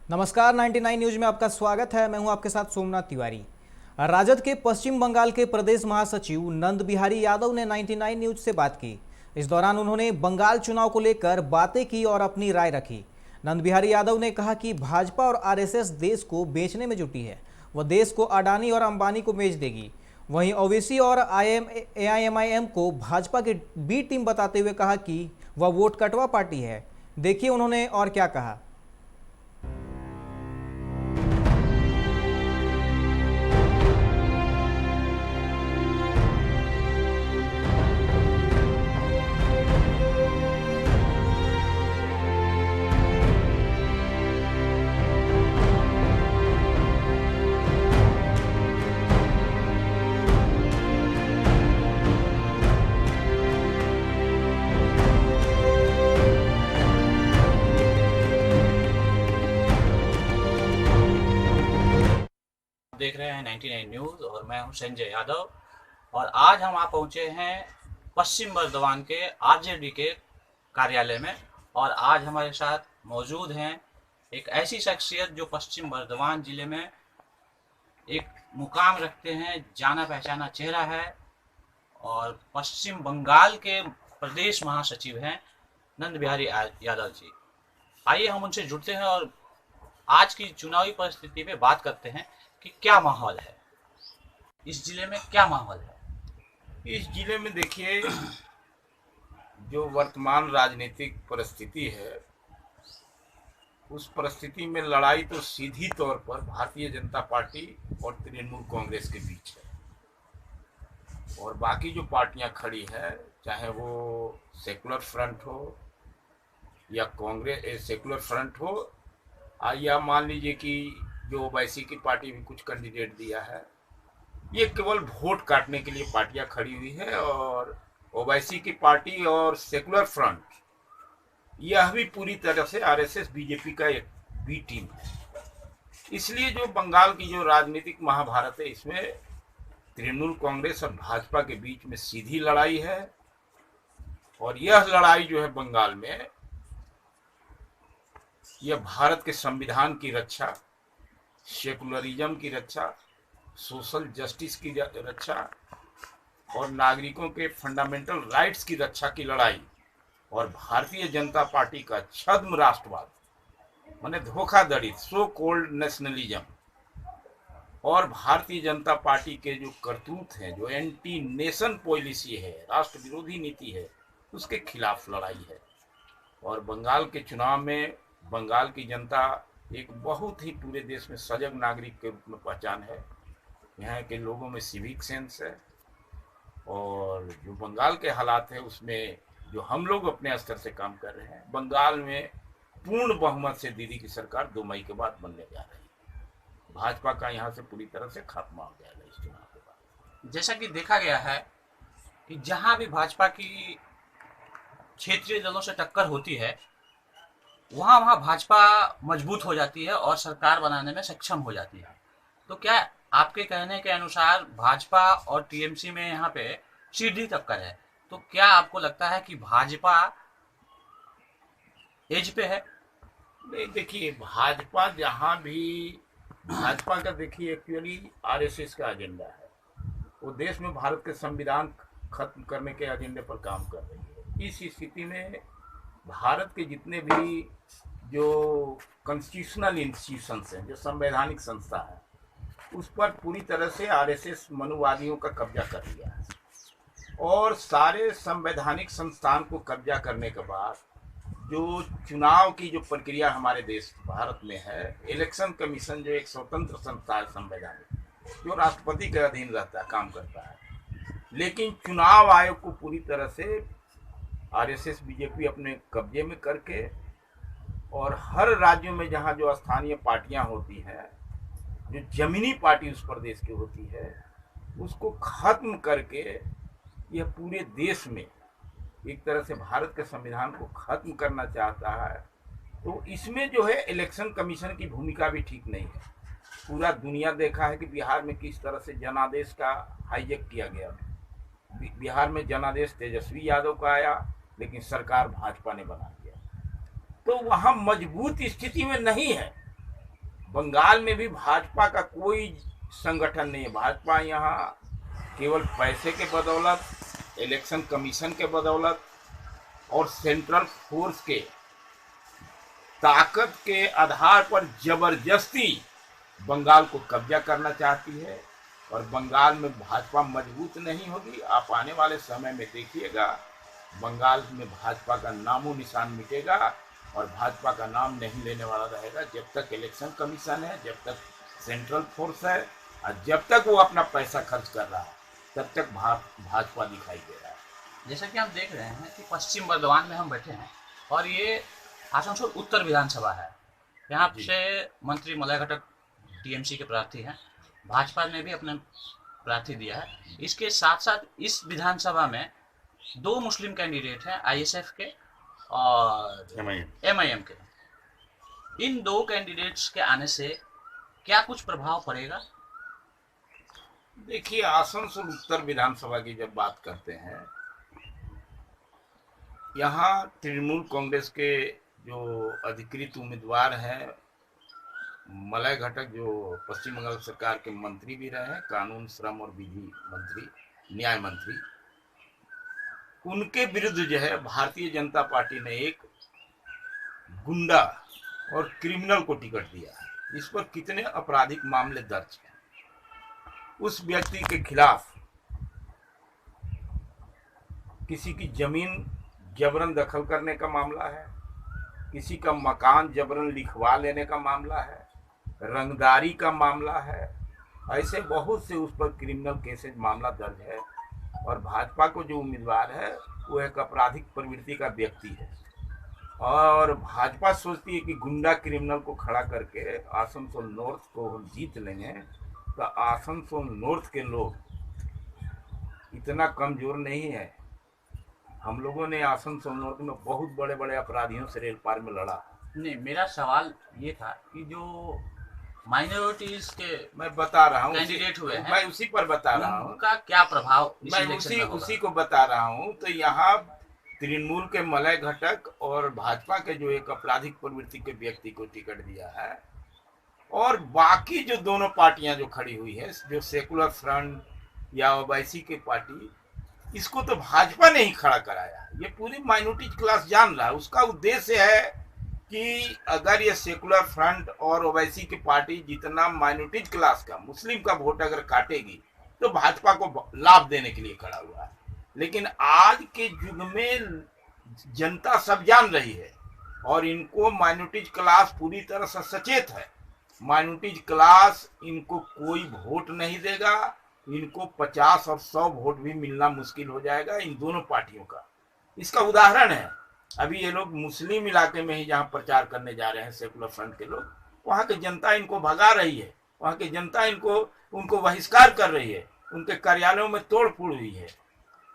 नमस्कार, 99 न्यूज में आपका स्वागत है। मैं हूं आपके साथ सोमनाथ तिवारी। राजद के पश्चिम बंगाल के प्रदेश महासचिव नंद बिहारी यादव ने 99 न्यूज से बात की। इस दौरान उन्होंने बंगाल चुनाव को लेकर बातें की और अपनी राय रखी। नंद बिहारी यादव ने कहा कि भाजपा और आरएसएस देश को बेचने में जुटी है। वह देश को अडानी और अंबानी को बेच देगी। वहीं ओवैसी और एआईएमआईएम को भाजपा की बी टीम बताते हुए कहा कि वह वोट कटवा पार्टी है। देखिए उन्होंने और क्या कहा। देख रहे हैं 99 न्यूज़ और मैं हूं संजय यादव। और आज हम आ पहुंचे हैं पश्चिम बर्धमान के आरजेडी के कार्यालय में। और आज हमारे साथ मौजूद हैं एक ऐसी शख्सियत जो पश्चिम बर्धमान जिले में एक मुकाम रखते हैं, जाना पहचाना चेहरा है और पश्चिम बंगाल के प्रदेश महासचिव हैं नंद बिहारी यादव जी। आइए हम उनसे जुड़ते हैं और आज की चुनावी परिस्थिति पे बात करते हैं कि क्या माहौल है इस जिले में, क्या माहौल है इस जिले में। देखिए, जो वर्तमान राजनीतिक परिस्थिति है उस परिस्थिति में लड़ाई तो सीधी तौर पर भारतीय जनता पार्टी और तृणमूल कांग्रेस के बीच है। और बाकी जो पार्टियां खड़ी है, चाहे वो सेकुलर फ्रंट हो या कांग्रेस सेकुलर फ्रंट हो, या मान लीजिए कि जो ओवैसी की पार्टी भी कुछ कैंडिडेट दिया है, ये केवल वोट काटने के लिए पार्टियां खड़ी हुई है। और ओवैसी की पार्टी और सेकुलर फ्रंट यह भी पूरी तरह से आरएसएस बीजेपी का एक बी टीम है। इसलिए जो बंगाल की जो राजनीतिक महाभारत है, इसमें तृणमूल कांग्रेस और भाजपा के बीच में सीधी लड़ाई है। और यह लड़ाई जो है बंगाल में, यह भारत के संविधान की रक्षा, सेकुलरिज्म की रक्षा, सोशल जस्टिस की रक्षा और नागरिकों के फंडामेंटल राइट्स की रक्षा की लड़ाई, और भारतीय जनता पार्टी का छद्म राष्ट्रवाद माने धोखाधड़ी, सो कोल्ड नेशनलिज्म, और भारतीय जनता पार्टी के जो करतूत हैं, जो एंटी नेशन पॉलिसी है, राष्ट्र विरोधी नीति है, उसके खिलाफ लड़ाई है। और बंगाल के चुनाव में बंगाल की जनता एक बहुत ही पूरे देश में सजग नागरिक के रूप में पहचान है। यहाँ के लोगों में सिविक सेंस है। और जो बंगाल के हालात है उसमें जो हम लोग अपने स्तर से काम कर रहे हैं, बंगाल में पूर्ण बहुमत से दीदी की सरकार 2 मई के बाद बनने जा रही है। भाजपा का यहाँ से पूरी तरह से खात्मा हो जाएगा इस चुनाव के बाद। जैसा कि देखा गया है कि जहां भी भाजपा की क्षेत्रीय दलों से टक्कर होती है, वहां वहां भाजपा मजबूत हो जाती है और सरकार बनाने में सक्षम हो जाती है। तो क्या आपके कहने के अनुसार भाजपा और टीएमसी में यहाँ पे सीधी टक्कर है, तो क्या आपको लगता है कि भाजपा एज पे है? नहीं, देखिए, भाजपा जहाँ भी, भाजपा का देखिए एक्चुअली आरएसएस का एजेंडा है। वो देश में भारत के संविधान खत्म करने के एजेंडे पर काम कर रही है। इस स्थिति में भारत के जितने भी जो कॉन्स्टिट्यूशनल इंस्टीट्यूशंस हैं, जो संवैधानिक संस्था है, उस पर पूरी तरह से आरएसएस मनुवादियों का कब्जा कर लिया है। और सारे संवैधानिक संस्थान को कब्जा करने के बाद जो चुनाव की जो प्रक्रिया हमारे देश भारत में है, इलेक्शन कमीशन जो एक स्वतंत्र संस्था है संवैधानिक, जो राष्ट्रपति के अधीन रहता है, काम करता है, लेकिन चुनाव आयोग को पूरी तरह से आरएसएस बीजेपी अपने कब्जे में करके, और हर राज्यों में जहाँ जो स्थानीय पार्टियां होती हैं, जो जमीनी पार्टी उस प्रदेश की होती है, उसको खत्म करके यह पूरे देश में एक तरह से भारत के संविधान को खत्म करना चाहता है। तो इसमें जो है इलेक्शन कमीशन की भूमिका भी ठीक नहीं है। पूरा दुनिया देखा है कि बिहार में किस तरह से जनादेश का हाईजैक किया गया। बिहार में जनादेश तेजस्वी यादव का आया, लेकिन सरकार भाजपा ने बना दिया। तो वहाँ मजबूत स्थिति में नहीं है। बंगाल में भी भाजपा का कोई संगठन नहीं है। भाजपा यहाँ केवल पैसे के बदौलत, इलेक्शन कमीशन के बदौलत और सेंट्रल फोर्स के ताकत के आधार पर जबरदस्ती बंगाल को कब्जा करना चाहती है। और बंगाल में भाजपा मजबूत नहीं होगी। आप आने वाले समय में देखिएगा, बंगाल में भाजपा का नामो निशान मिटेगा और भाजपा का नाम नहीं लेने वाला रहेगा जब तक इलेक्शन कमीशन है, जब तक सेंट्रल फोर्स है और जब तक वो अपना पैसा खर्च कर रहा है, तब तक भाजपा दिखाई दे रहा है। जैसा कि हम देख रहे हैं कि पश्चिम बर्धमान में हम बैठे हैं और ये आसनसोल उत्तर विधानसभा है। यहाँ से मंत्री मलय घटक टीएमसी के प्रार्थी हैं, भाजपा ने भी अपने प्रार्थी दिया है। इसके साथ साथ इस विधानसभा में 2 मुस्लिम कैंडिडेट हैं, आईएसएफ के और एमआईएम के। इन 2 कैंडिडेट्स के आने से क्या कुछ प्रभाव पड़ेगा? देखिए, आसनसोल उत्तर विधानसभा की जब बात करते हैं, यहाँ तृणमूल कांग्रेस के जो अधिकृत उम्मीदवार हैं, मलय घटक जो पश्चिम बंगाल सरकार के मंत्री भी रहे हैं, कानून, श्रम और विधि मंत्री, न्याय मंत्री, उनके विरुद्ध जो है भारतीय जनता पार्टी ने एक गुंडा और क्रिमिनल को टिकट दिया है। इस पर कितने आपराधिक मामले दर्ज हैं। उस व्यक्ति के खिलाफ किसी की जमीन जबरन दखल करने का मामला है, किसी का मकान जबरन लिखवा लेने का मामला है, रंगदारी का मामला है। ऐसे बहुत से उस पर क्रिमिनल केसेज मामला दर्ज है। और भाजपा को जो उम्मीदवार है वो एक आपराधिक प्रवृत्ति का व्यक्ति है। और भाजपा सोचती है कि गुंडा क्रिमिनल को खड़ा करके आसनसोल नॉर्थ को हम जीत लेंगे। तो आसनसोल नॉर्थ के लोग इतना कमजोर नहीं है। हम लोगों ने आसनसोल नॉर्थ में बहुत बड़े बड़े अपराधियों से रेल पार में लड़ा। नहीं, मेरा सवाल ये था कि जो माइनॉरिटीज के मैं बता रहा हूँ, कैंडिडेट हुए हैं, मैं उसी पर बता रहा हूँ, उनका क्या प्रभाव मैं उसी को बता रहा हूँ। तो यहाँ तृणमूल के मलय घटक और भाजपा के जो एक आपराधिक प्रवृत्ति के व्यक्ति को टिकट दिया है, और बाकी जो दोनों पार्टियां जो खड़ी हुई है, जो सेकुलर फ्रंट या ओवैसी की पार्टी, इसको तो भाजपा ने ही खड़ा कराया। ये पूरी माइनॉरिटी क्लास जान रहा है। उसका उद्देश्य है कि अगर ये सेकुलर फ्रंट और ओवैसी की पार्टी जितना माइनॉरिटी क्लास का, मुस्लिम का वोट अगर काटेगी तो भाजपा को लाभ देने के लिए खड़ा हुआ है। लेकिन आज के युग में जनता सब जान रही है और इनको माइनॉरिटी क्लास पूरी तरह से सचेत है। माइनॉरिटी क्लास इनको कोई वोट नहीं देगा। इनको 50 और 100 वोट भी मिलना मुश्किल हो जाएगा इन दोनों पार्टियों का। इसका उदाहरण है, अभी ये लोग मुस्लिम इलाके में ही जहां प्रचार करने जा रहे हैं, सेकुलर फ्रंट के लोग, वहां की जनता इनको भगा रही है। वहां की जनता उनको बहिष्कार कर रही है। उनके कार्यालयों में तोड़ फोड़ हुई है।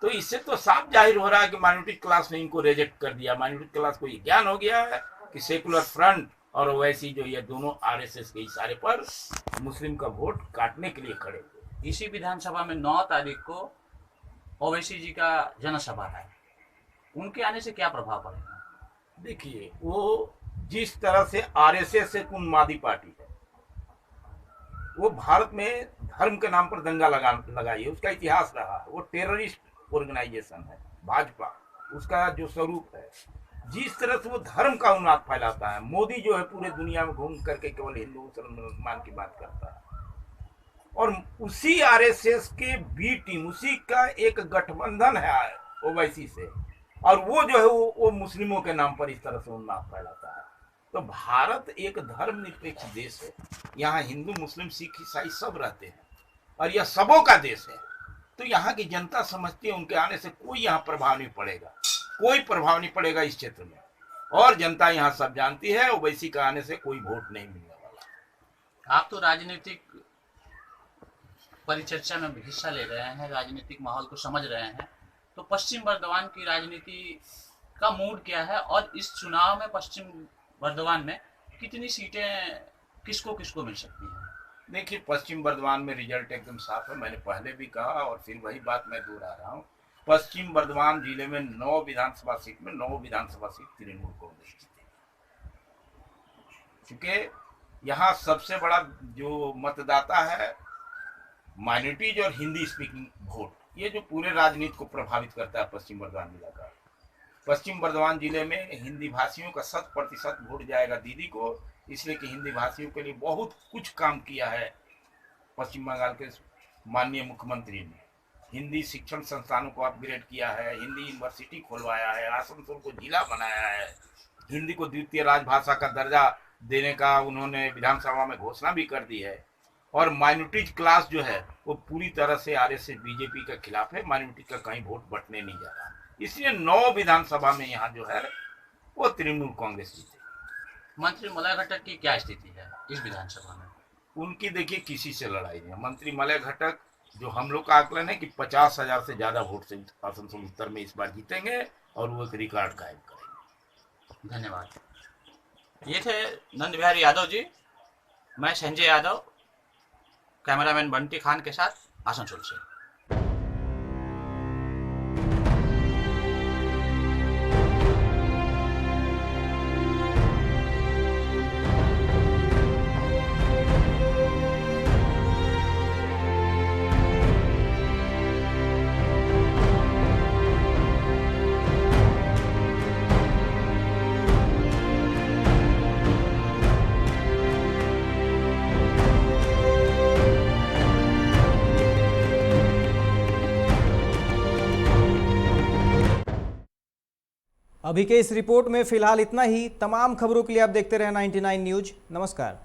तो इससे तो साफ जाहिर हो रहा है कि माइनॉरिटी क्लास ने इनको रिजेक्ट कर दिया। माइनॉरिटी क्लास को ये ज्ञान हो गया है कि सेकुलर फ्रंट और ओवैसी जो ये दोनों आरएसएस के इशारे पर मुस्लिम का वोट काटने के लिए खड़े हुए। इसी विधानसभा में 9 तारीख को ओवैसी जी का जनसभा है, उनके आने से क्या प्रभाव पड़ेगा? देखिए, वो जिस तरह से आरएसएस एक उन्मादी पार्टी है, वो भारत में धर्म के नाम पर दंगा लगाई है, उसका इतिहास रहा है। वो टेररिस्ट ऑर्गेनाइजेशन है भाजपा, उसका जो स्वरूप है। जिस तरह से वो धर्म का उन्माद फैलाता है, मोदी जो है पूरे दुनिया में घूम करके केवल हिंदू मुसलमान की बात करता है। और उसी आरएसएस के बी टीम, उसी का एक गठबंधन है ओवैसी से, और वो जो है वो मुस्लिमों के नाम पर इस तरह से उन्माद फैलाता है। तो भारत एक धर्मनिरपेक्ष देश है। यहाँ हिंदू, मुस्लिम, सिख, ईसाई सब रहते हैं और यह सबों का देश है। तो यहाँ की जनता समझती है उनके आने से कोई यहाँ प्रभाव नहीं पड़ेगा, कोई प्रभाव नहीं पड़ेगा इस क्षेत्र में। और जनता यहाँ सब जानती है ओवैसी का आने से कोई वोट नहीं मिलने वाला। आप तो राजनीतिक परिचर्चा में हिस्सा ले रहे हैं, राजनीतिक माहौल को समझ रहे हैं, तो पश्चिम बर्धमान की राजनीति का मूड क्या है और इस चुनाव में पश्चिम बर्धमान में कितनी सीटें किसको किसको मिल सकती हैं? देखिए, पश्चिम बर्धमान में रिजल्ट एकदम साफ है। मैंने पहले भी कहा और फिर वही बात मैं दोहरा रहा हूँ। पश्चिम बर्धमान जिले में 9 विधानसभा सीट में 9 विधानसभा सीट तृणमूल कांग्रेस जीतेगी। क्योंकि यहाँ सबसे बड़ा जो मतदाता है माइनॉरिटीज और हिंदी स्पीकिंग वोट, ये जो पूरे राजनीति को प्रभावित करता है पश्चिम बर्धमान जिला का। पश्चिम बर्धमान जिले में हिंदी भाषियों का 100% वोट जाएगा दीदी को, इसलिए कि हिंदी भाषियों के लिए बहुत कुछ काम किया है पश्चिम बंगाल के माननीय मुख्यमंत्री ने। हिंदी शिक्षण संस्थानों को अपग्रेड किया है, हिंदी यूनिवर्सिटी खोलवाया है, आसनसोल को जिला बनाया है, हिंदी को द्वितीय राजभाषा का दर्जा देने का उन्होंने विधानसभा में घोषणा भी कर दी है। और माइनॉरिटीज क्लास जो है वो पूरी तरह से आरएसएस बीजेपी के खिलाफ है, माइनॉरिटी का कहीं वोट बटने नहीं जा रहा, इसलिए 9 विधानसभा में यहाँ जो है वो तृणमूल कांग्रेस जीते। मंत्री मलय घटक की क्या स्थिति है इस विधानसभा में? उनकी देखिए किसी से लड़ाई नहीं है। मंत्री मलय घटक, जो हम लोग का आकलन है कि 50,000 से ज्यादा वोट से आसनसोल उत्तर में इस बार जीतेंगे और वो एक रिकॉर्ड कायम करेंगे। धन्यवाद। ये थे नंद बिहारी यादव जी। मैं संजय यादव, कैमरामैन बंटी खान के साथ आसनसोल से। अभी के इस रिपोर्ट में फिलहाल इतना ही। तमाम खबरों के लिए आप देखते रहे 99 न्यूज। नमस्कार।